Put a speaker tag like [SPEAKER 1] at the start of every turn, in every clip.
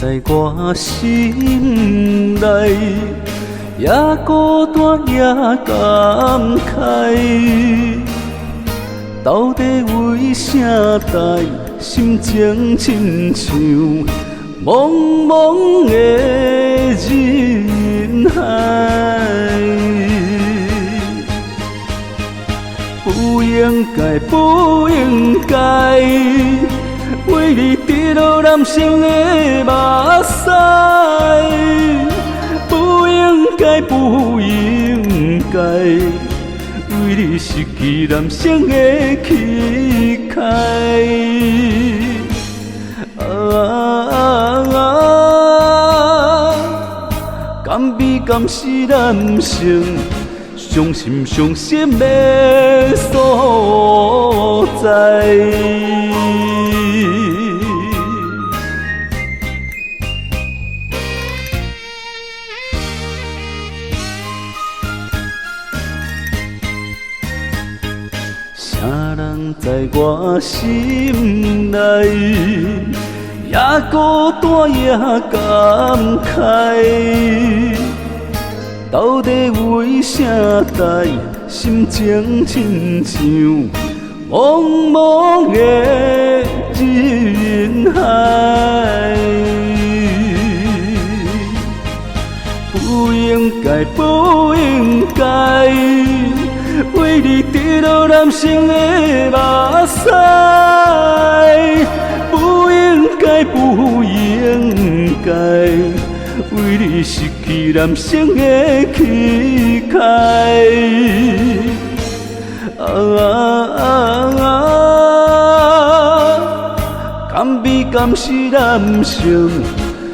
[SPEAKER 1] 在我心内，也孤单也感慨。到底为啥待心情亲像茫茫的人海？不应该，不应该，为你滴落男生的目屎。不应该，不应该，为你失去男生的气概。甘美甘是男生伤心伤心的所在。啥人在我心内，也孤单也感慨。到底为啥待心情亲像茫茫的人海？不应该，不应该，为你滴落男生的目屎。不应该，不应该，为你失去男生的气概。甘美甘是男生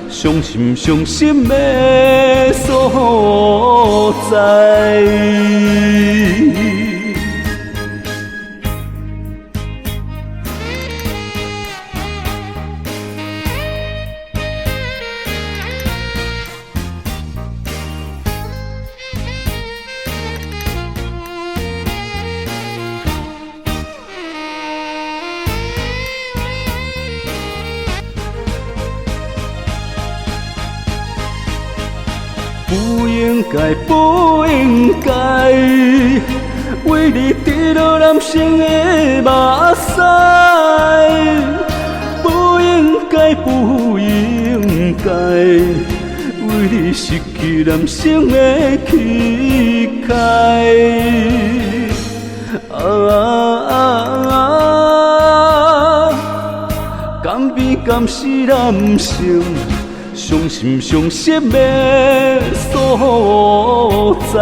[SPEAKER 1] 伤心伤心的所在。不应该，不应该，为你滴落男生的目屎。不应该，不应该，为你失去男生的气概。甘美甘是男生伤心伤心的所在。